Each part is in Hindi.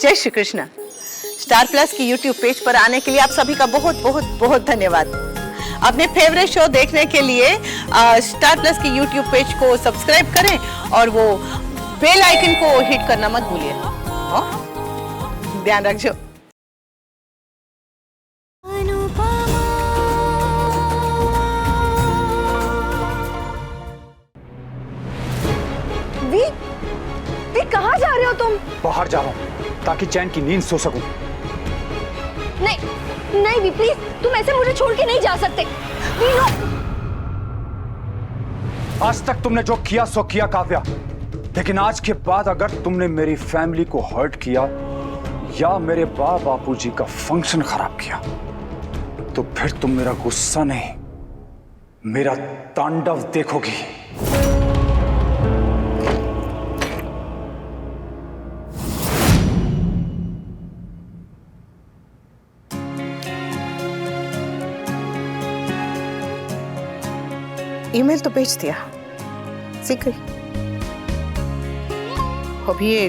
जय श्री कृष्ण। स्टार प्लस की यूट्यूब पेज पर आने के लिए आप सभी का बहुत बहुत बहुत धन्यवाद। अपने फेवरेट शो देखने के लिए स्टार प्लस की यूट्यूब पेज को सब्सक्राइब करें और वो बेल आइकन को हिट करना मत भूलिए। ध्यान रखिए। वी कहाँ जा रहे हो तुम? बाहर जा रहा हूँ ताकि चैन की नींद सो सकूं। नहीं नहीं वी प्लीज, तुम ऐसे मुझे छोड़ के नहीं जा सकते। We know. आज तक तुमने जो किया सो किया काव्या, लेकिन आज के बाद अगर तुमने मेरी फैमिली को हर्ट किया या मेरे बापूजी का फंक्शन खराब किया तो फिर तुम मेरा गुस्सा नहीं, मेरा तांडव देखोगी। ईमेल तो भेज दिया, सीख गई। अभी ये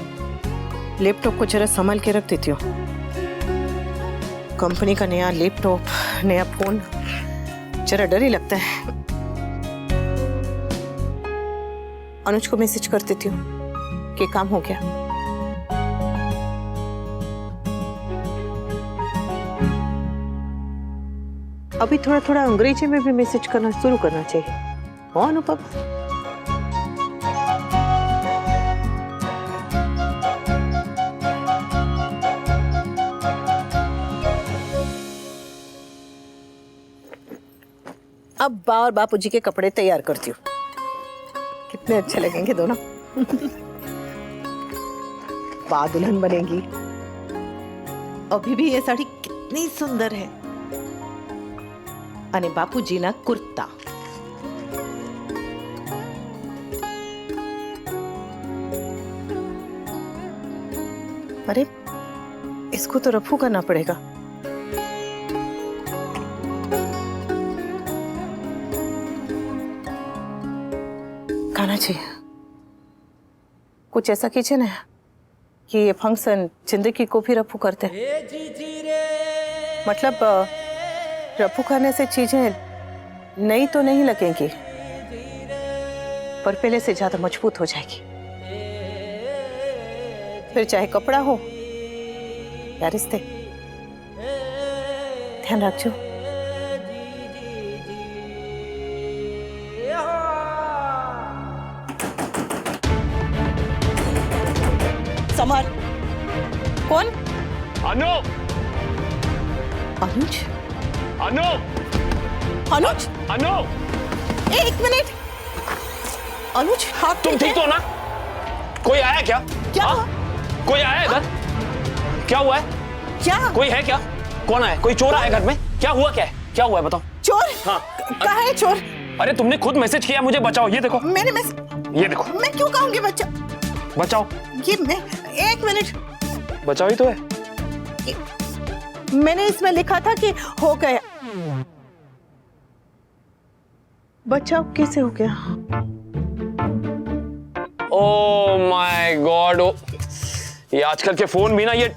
लैपटॉप को जरा संभाल के रख देती हूँ। कंपनी का नया लैपटॉप, नया फोन, जरा डर ही लगता है। अनुज को मैसेज कर देती हूँ कि काम हो गया। अभी थोड़ा थोड़ा अंग्रेजी में भी मैसेज करना शुरू करना चाहिए। अनुपम, अब बा और बापूजी के कपड़े तैयार करती हूँ। कितने अच्छे लगेंगे दोनों। बा दुल्हन बनेगी। अभी भी ये साड़ी कितनी सुंदर है। अने बापूजी ना कुर्ता। अरे इसको तो रफू करना पड़ेगा। खाना चाहिए कुछ ऐसा कीजिए ना कि ये फंक्शन जिंदगी को भी रफू करते हैं। मतलब रफू करने से चीजें नई तो नहीं लगेंगी, पर पहले से ज्यादा मजबूत हो जाएगी। फिर चाहे कपड़ा हो या रिश्ते, ध्यान रखो। समर। कौन? अनु। अनुज। अनु। अनुज। अनु। एक मिनट। अनुज, हाँ तुम ठीक तो ना? कोई आया क्या? क्या? कोई आया इधर? क्या हुआ है? क्या? कोई है क्या? कौन आया? कोई चोर आया घर में? क्या हुआ? क्या है? क्या हुआ है बताओ? चोर? हाँ। कहाँ है चोर? अरे तुमने खुद मैसेज किया मुझे बचाओ, ये देखो। मैंने ये देखो। मैं क्यों कहूंगी बच्चा? बचाओ। ये मैं, एक मिनट। बचाओ ही तो है। मैंने इसमें लिखा था कि हो गया। बचाओ कैसे हो गया? ओह माय गॉड, ये आजकल के फोन भी ना ये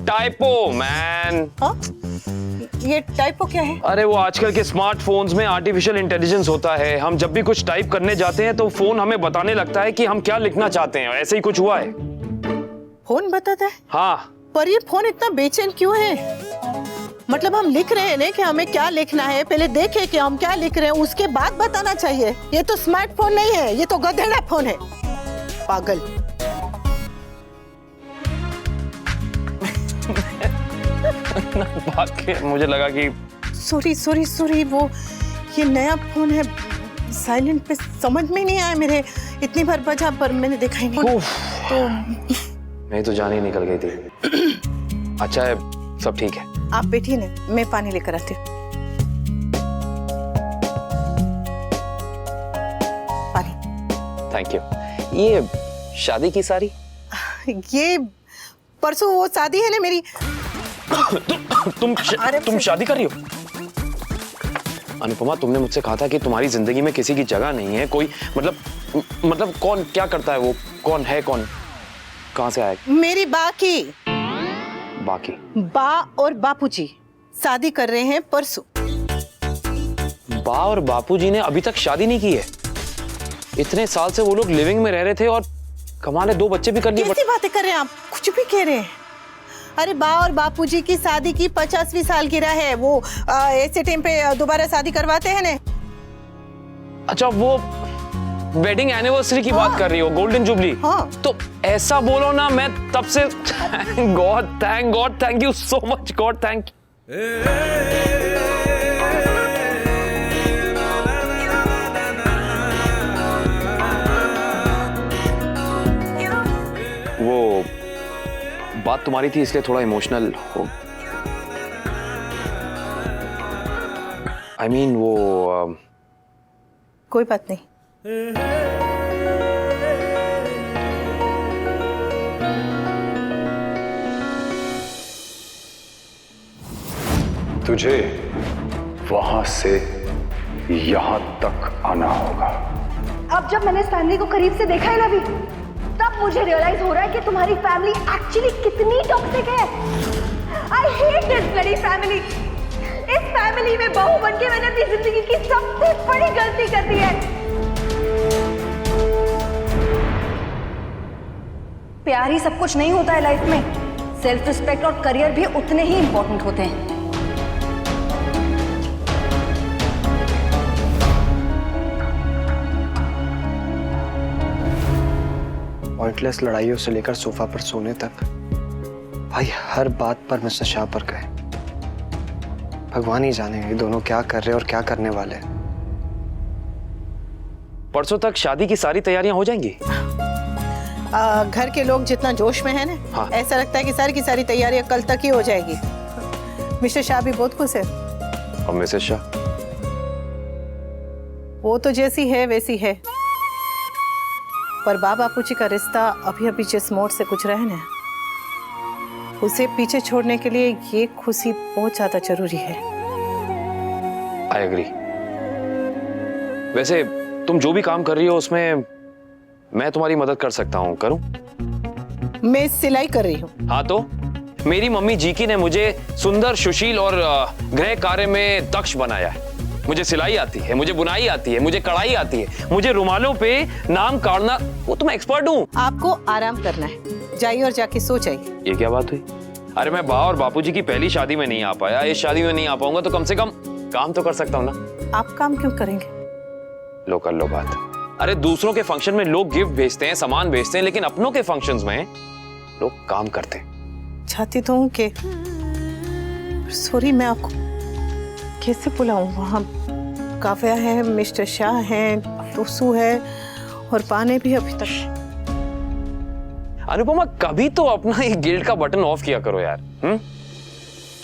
टाइपो मैन। हाँ? ये टाइपो क्या है? अरे वो आजकल के स्मार्टफोन्स में आर्टिफिशियल इंटेलिजेंस होता है। हम जब भी कुछ टाइप करने जाते हैं तो फोन हमें बताने लगता है कि हम क्या लिखना चाहते हैं। ऐसे ही कुछ हुआ है। फोन बताता है? हाँ। पर ये फोन इतना बेचैन क्यों है? मतलब हम लिख रहे हैं ना कि हमें क्या लिखना है, पहले देखे कि हम क्या लिख रहे हैं, उसके बाद बताना चाहिए। ये तो स्मार्टफोन नहीं है, ये तो गधेड़ा फोन है। पागल। मुझे लगा कि सॉरी वो ये नया फोन है, साइलेंट पे समझ में नहीं आया मेरे। इतनी बार बजा पर मैंने देखा ही नहीं। तो मैं तो जान ही निकल गई थी। अच्छा है, सब ठीक है। आप बैठिए ना, मैं पानी लेकर आती हूँ। पानी। Thank you. ये शादी की साड़ी? ये परसों वो शादी है ना मेरी। तुम शादी कर रही हो? अनुपमा, तुमने मुझसे कहा था कि तुम्हारी जिंदगी में किसी की जगह नहीं है। कोई मतलब कौन क्या करता है वो? कौन है? कौन कहाँ से आया? मेरी बाकी बाकी। बा और बापूजी शादी कर रहे हैं परसों। बा और बापूजी ने अभी तक शादी नहीं की है। इतने साल से वो लोग लिविंग में रह रहे थे और कमाल है 2 बच्चे भी कर लिए। कैसी बातें कर रहे हैं आप, कुछ भी कह रहे हैं। अरे बा और बापूजी की शादी की 50वीं सालगिरह है, वो ऐसे टाइम पे दोबारा शादी करवाते हैं ना। अच्छा, वो वेडिंग एनिवर्सरी की बात कर रही हो, गोल्डन जुबली। हाँ। तो ऐसा बोलो ना, मैं तब से thank God, thank you so much God, thank वो बात तुम्हारी थी इसलिए थोड़ा इमोशनल हो। I mean, वो कोई बात नहीं। तुझे वहां से यहां तक आना होगा। अब जब मैंने इस फैमिली को करीब से देखा है ना अभी, तब मुझे रियलाइज हो रहा है कि तुम्हारी फैमिली एक्चुअली कितनी टॉक्सिक है। I hate this bloody family. इस फैमिली में बहू बनके मैंने अपनी जिंदगी की सबसे बड़ी गलती कर दी है। प्यार ही सब कुछ नहीं होता है लाइफ में, सेल्फ रिस्पेक्ट और करियर भी उतने ही इंपॉर्टेंट होते हैं। पॉइंटलेस लड़ाइयों से लेकर सोफा पर सोने तक भाई हर बात पर मिस्टर शाह पर गए। भगवान ही जाने ये दोनों क्या कर रहे और क्या करने वाले हैं। परसों तक शादी की सारी तैयारियां हो जाएंगी। घर के लोग जितना जोश में है ना, हाँ। ऐसा लगता है कि सारी की सारी तैयारियां कल तक ही हो जाएगी। मिस्टर शाह भी बहुत खुश है। और मिसेस शाह? वो तो जैसी है वैसी है, पर बापू जी का रिश्ता अभी अभी जिस मोड़ से गुजरा है ना, उसे पीछे छोड़ने के लिए ये खुशी बहुत ज्यादा जरूरी है। I agree. वैसे तुम जो भी काम कर रही हो उसमें मैं तुम्हारी मदद कर सकता हूँ, करूँ? मैं सिलाई कर रही हूँ। हाँ, तो मेरी मम्मी जीकी ने मुझे सुंदर, सुशील और गृह कार्य में दक्ष बनाया है। मुझे सिलाई आती है, मुझे बुनाई आती है, मुझे कढ़ाई आती है, मुझे रुमालों पे नाम काटना, वो तो मैं एक्सपर्ट हूँ। आपको आराम करना है, जाइए और जाके सो जाइए। ये क्या बात हुई? अरे मैं बा और बापूजी की पहली शादी में नहीं आ पाया, इस शादी में नहीं आ पाऊंगा तो कम से कम काम तो कर सकता हूँ ना। आप काम क्यों करेंगे? लो कर लो बात। अरे दूसरों के फंक्शन में लोग गिफ्ट भेजते हैं, सामान भेजते हैं, लेकिन अपनों के फंक्शंस में लोग काम करते हैं। चाहती तो हूँ कि, सॉरी मैं आपको कैसे बुलाऊं? वहाँ काव्या है, मिस्टर शाह है, टोसू है और पाने भी अभी तक। अनुपमा, कभी तो अपना ये गिल्ड का बटन ऑफ किया करो यार।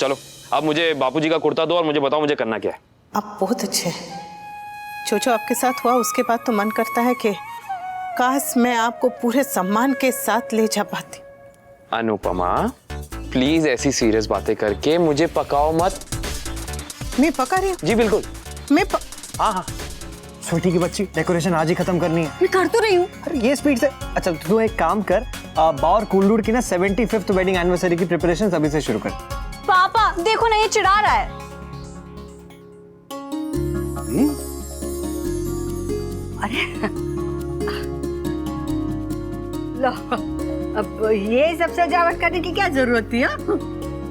चलो अब मुझे बापूजी का कुर्ता दो और मुझे बताओ मुझे करना क्या है। आप बहुत अच्छे हैं। जो आपके साथ हुआ उसके बाद तो मन करता है कि काश मैं आपको पूरे सम्मान के साथ ले जा पाती। अनुपमा प्लीज ऐसी सीरियस बातें करके मुझे पकाओ मत। मैं पका रही हूँ। जी बिल्कुल। हाँ हाँ, छोटी की बच्ची डेकोरेशन आज ही खत्म करनी है। मैं कर तो रही हूँ। अरे ये स्पीड से। अच्छा तू एक काम कर, बा और कुल्लूर की ना 75th वेडिंग एनिवर्सरी की प्रिपरेशन अभी से शुरू कर। पापा देखो ना, ये चिढ़ा रहा है। अरे लो, अब ये सब सजावट करने की क्या जरूरत थी?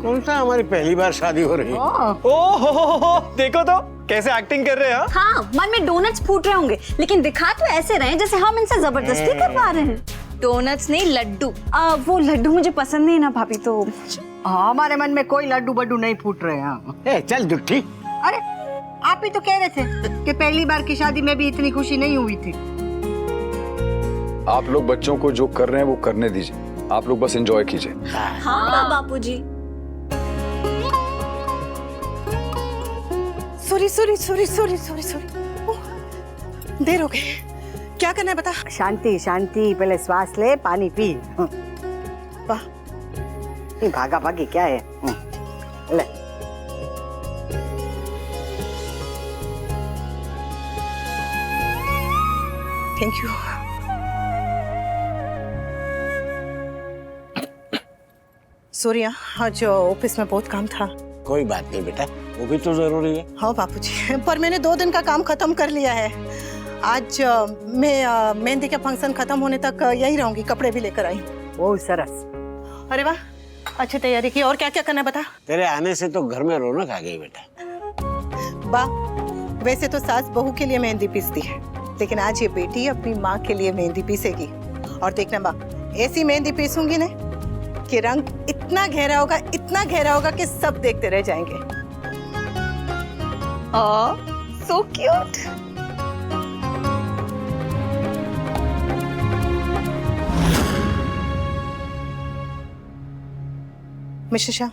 कौन सा हमारी पहली बार शादी हो रही है? ओहो देखो तो कैसे एक्टिंग कर रहे हैं। हाँ, मन में डोनट्स फूट रहे होंगे, लेकिन दिखा तो ऐसे रहे जैसे हम इनसे जबरदस्ती करवा रहे हैं। डोनट्स नहीं, लड्डू। वो लड्डू मुझे पसंद नहीं है ना भाभी, तो हमारे मन में कोई लड्डू बड्डू नहीं फूट रहे हैं। चल दुट्ठी। अरे आप ही तो कह रहे थे कि पहली बार की शादी में भी इतनी खुशी नहीं हुई थी। आप लोग बच्चों को जो कर रहे हैं वो करने दीजिए, आप लोग बस एंजॉय कीजिए। हाँ बापूजी। सॉरी, देर हो गई। क्या करना है बता। शांति शांति, पहले श्वास ले, पानी पी। वाह, भागा भागी क्या है? ले। Thank you. सॉरी, आज ऑफिस में बहुत काम था। कोई बात नहीं बेटा, वो भी तो जरूरी है। हाँ बापूजी, पर मैंने 2 दिन का काम खत्म कर लिया है। आज मैं मेहंदी का फंक्शन खत्म होने तक यहीं रहूंगी, कपड़े भी लेकर आई हूँ। बहुत सरस। अरे वाह, अच्छी तैयारी की। और क्या क्या करना है बता। तेरे आने से तो घर में रौनक आ गई बेटा। वाह, वैसे तो सास बहू के लिए मेहंदी पीसती है, लेकिन आज ये बेटी अपनी माँ के लिए मेहंदी पीसेगी। और देखना बा, ऐसी मेहंदी पीसूंगी ना कि रंग इतना गहरा होगा कि सब देखते रह जाएंगे। So cute. मिस्टर शाह,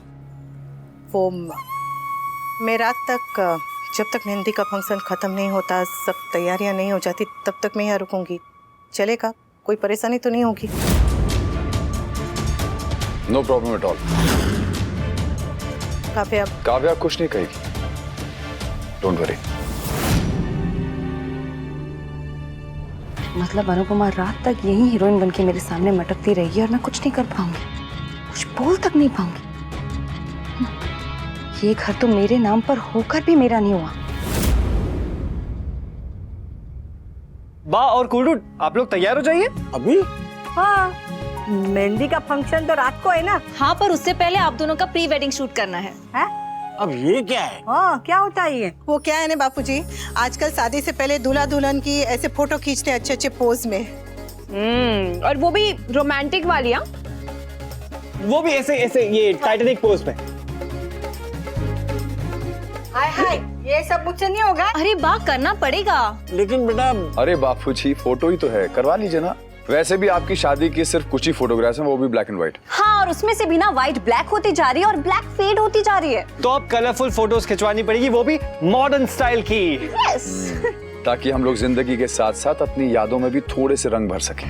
वो मैं रात तक, जब तक मेहंदी का फंक्शन खत्म नहीं होता, सब तैयारियां नहीं हो जाती, तब तक मैं यहाँ रुकूंगी। चलेगा? कोई परेशानी तो नहीं होगी? No problem at all. Kavya कुछ नहीं कहेगी, डोंट वरी। मतलब अनुपमा रात तक यही हीरोइन बनके मेरे सामने मटकती रहेगी और मैं कुछ नहीं कर पाऊंगी, कुछ बोल तक नहीं पाऊंगी। ये घर तो मेरे नाम पर होकर भी मेरा नहीं हुआ। बा और कुलू, आप लोग तैयार हो जाइए। अभी? हाँ, मेहंदी का फंक्शन तो रात को है ना। हाँ, पर उससे पहले आप दोनों का प्री वेडिंग शूट करना है। अब ये क्या है? हाँ, क्या होता है ये? वो क्या है ना बापूजी, आजकल शादी से पहले दूल्हा दुल्हन की ऐसे फोटो खींचते हैं अच्छे पोज में। और वो भी रोमांटिक वाली। वो भी ऐसे ऐसे ये टाइटैनिक पोज में। हाय हाय, ये सब मुझसे नहीं होगा। अरे बा, करना पड़ेगा। लेकिन बेटा, अरे बापूजी, फोटो ही तो है, करवा लीजिए ना। वैसे भी आपकी शादी की सिर्फ कुछ ही फोटोग्राफ्स हैं, वो भी ब्लैक एंड व्हाइट। हाँ, और उसमें से भी ना व्हाइट ब्लैक होती जा रही है और ब्लैक फेड होती जा रही है। तो अब कलरफुल फोटोज खिंचवानी पड़ेगी, वो भी मॉडर्न स्टाइल की। यस। ताकि हम लोग जिंदगी के साथ साथ अपनी यादों में भी थोड़े से रंग भर सकें।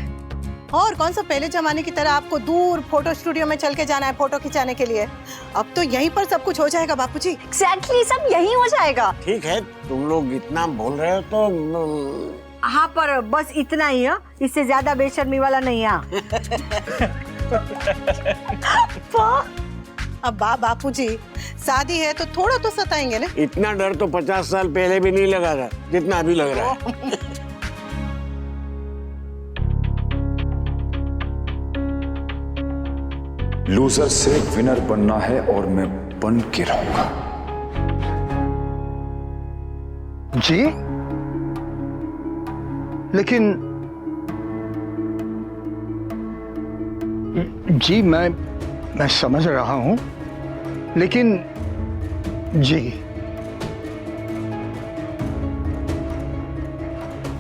और कौन सा पहले जमाने की तरह आपको दूर फोटो स्टूडियो में चल के जाना है फोटो खिंचाने के लिए? अब तो यहीं पर सब कुछ हो जाएगा बापूजी। एग्जैक्टली, सब यही हो जाएगा। ठीक है, तुम लोग इतना बोल रहे हो तो हाँ, पर बस इतना ही है, इससे ज्यादा बेशर्मी वाला नहीं है। अब बापूजी, शादी है तो थोड़ा तो सताएंगे ना। इतना डर तो 50 साल पहले भी नहीं लगा था जितना अभी लग रहा है। लूजर से विनर बनना है और मैं बन के रहूंगा। जी, लेकिन जी मैं समझ रहा हूं, लेकिन जी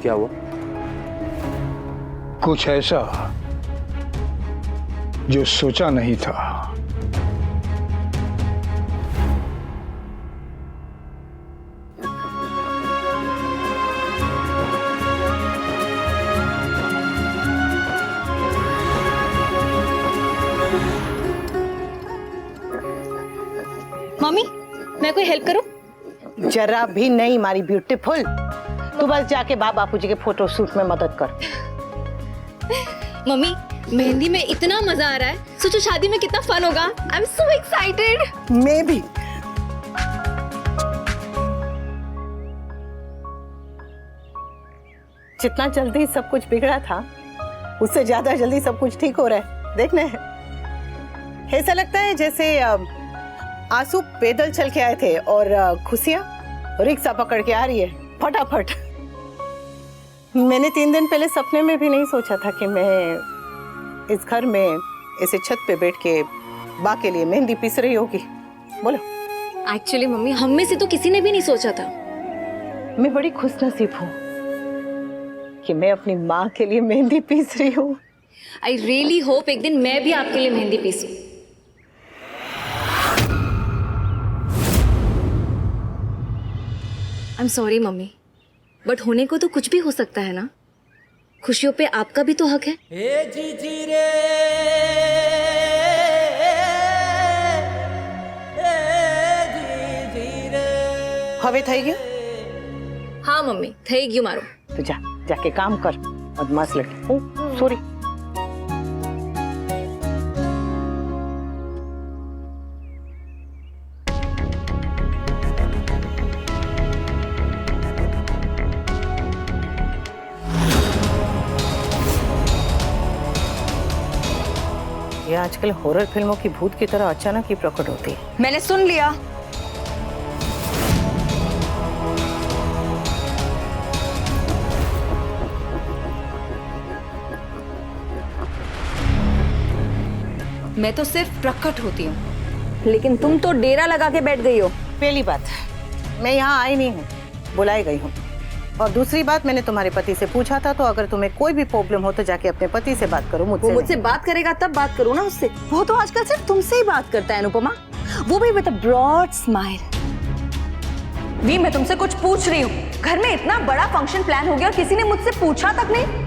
क्या हुआ? कुछ ऐसा जो सोचा नहीं था। मम्मी, मैं कोई हेल्प करूं? जरा भी नहीं मारी ब्यूटीफुल, तू बस जाके बापूजी के फोटो शूट में मदद कर। मम्मी, मेहंदी में इतना मजा आ रहा है, सोचो शादी में कितना फन होगा। I am so excited. मैं भी। जितना जल्दी सब कुछ बिगड़ा था, उससे ज्यादा जल्दी सब कुछ ठीक हो रहा है। देखने ऐसा लगता है जैसे आंसू पैदल चल के आए थे और खुशियां रिक्शा पकड़ के आ रही है फटाफट। मैंने 3 दिन पहले सपने में भी नहीं सोचा था कि मैं इस घर में ऐसे छत पे बैठ के बा के लिए मेहंदी पीस रही होगी। बोलो। एक्चुअली मम्मी, हम में से तो किसी ने भी नहीं सोचा था। मैं बड़ी खुशनसीब हूँ कि मैं अपनी माँ के लिए मेहंदी पीस रही हूँ। आई रियली होप एक दिन मैं भी आपके लिए मेहंदी पीसूं। I am sorry mummy, but होने को तो कुछ भी हो सकता है ना। खुशियों पे आपका भी तो हक है। હવે થઈ ગયું? हाँ मम्मी, થઈ ગયું મારું। तो जा जाके काम कर, बदमाश लड़की। सॉरी। आजकल हॉरर फिल्मों की भूत की तरह अचानक ही प्रकट होती है। मैंने सुन लिया। मैं तो सिर्फ प्रकट होती हूँ, लेकिन तुम तो डेरा लगा के बैठ गई हो। पहली बात, मैं यहाँ आई नहीं हूँ, बुलाई गई हूँ। और दूसरी बात, मैंने तुम्हारे पति से पूछा था, तो अगर तुम्हें कोई भी प्रॉब्लम हो तो जाके अपने पति से बात करो, मुझसे वो मुझसे नहीं। बात करेगा तब बात करो ना उससे। वो तो आजकल सिर्फ तुमसे ही बात करता है अनुपमा, वो भी विद अ ब्रॉड स्माइल। भी मैं तुमसे कुछ पूछ रही हूँ। घर में इतना बड़ा फंक्शन प्लान हो गया और किसी ने मुझसे पूछा तक नहीं।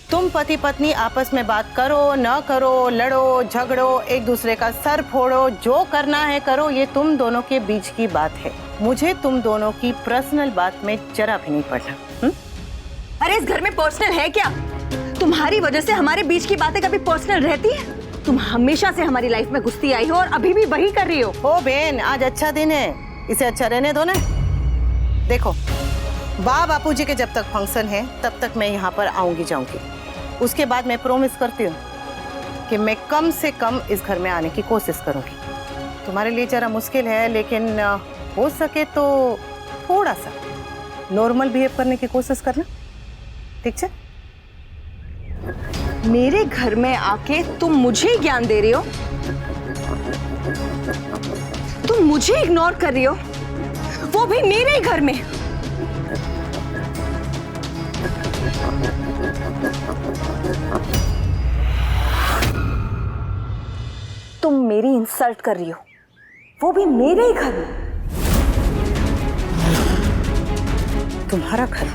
तुम पति पत्नी आपस में बात करो न करो, लड़ो झगड़ो, एक दूसरे का सर फोड़ो, जो करना है करो, ये तुम दोनों के बीच की बात है। मुझे तुम दोनों की पर्सनल बात में जरा भी नहीं पड़ना। अरे इस घर में पर्सनल है क्या? तुम्हारी वजह से हमारे बीच की बातें कभी पर्सनल रहती है? तुम हमेशा से हमारी लाइफ में घुसती आई हो और अभी भी वही कर रही हो। ओ बेन, आज अच्छा दिन है, इसे अच्छा रहने दो ना। देखो, बापू जी के जब तक फंक्शन है तब तक मैं यहाँ पर आऊंगी जाऊंगी। उसके बाद मैं प्रॉमिस करती हूँ कि मैं कम से कम इस घर में आने की कोशिश करूंगी। तुम्हारे लिए जरा मुश्किल है, लेकिन हो सके तो थोड़ा सा नॉर्मल बिहेव करने की कोशिश करना, ठीक है? मेरे घर में आके तुम मुझे ज्ञान दे रही हो? तुम मुझे इग्नोर कर रही हो, वो भी मेरे घर में। तुम मेरी इंसल्ट कर रही हो, वो भी मेरे ही घर में। तुम्हारा घर?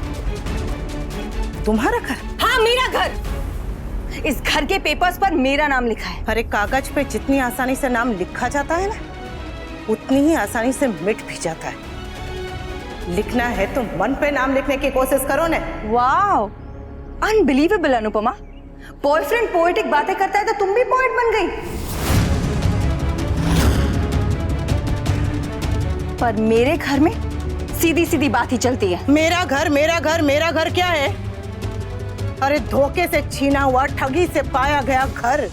तुम्हारा घर? हाँ, मेरा घर। इस घर के पेपर्स पर मेरा नाम लिखा है। अरे कागज पे जितनी आसानी से नाम लिखा जाता है ना, उतनी ही आसानी से मिट भी जाता है। लिखना है तो मन पे नाम लिखने की कोशिश करो ना। Wow, unbelievable Anupama. Boyfriend poetic बातें करता है तो तुम भी पोएट बन गई। पर मेरे घर में सीधी सीधी बात ही चलती है। मेरा घर, मेरा घर, मेरा घर क्या है? अरे धोखे से छीना हुआ, ठगी से पाया गया घर,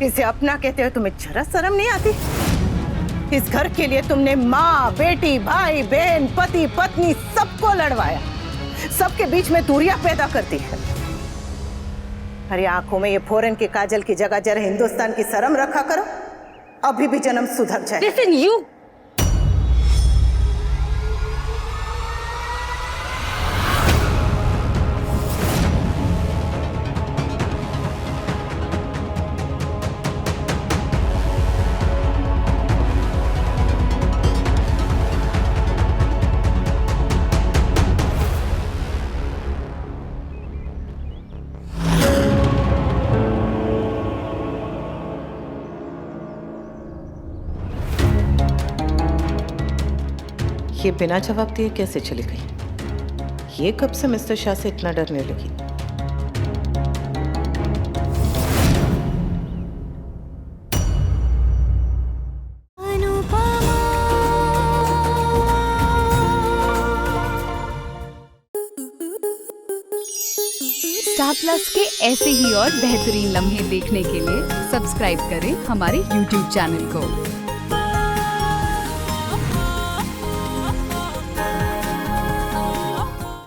इसे अपना कहते हुए तुम्हें जरा शर्म नहीं आती? इस घर के लिए तुमने माँ, बेटी, भाई, बहन, पति, पत्नी सबको लड़वाया, सबके बीच में दूरियां पैदा करती है। अरे आंखों में ये फॉरेन के काजल की जगह जरा हिंदुस्तान की शर्म रखा करो, अभी भी जन्म सुधर जाए। लिसन यू, ये बिना जवाब दिए कैसे चली गई? ये कब से मिस्टर शाह से इतना डरने लगी? स्टार प्लस के ऐसे ही और बेहतरीन लम्हे देखने के लिए सब्सक्राइब करें हमारे YouTube चैनल को।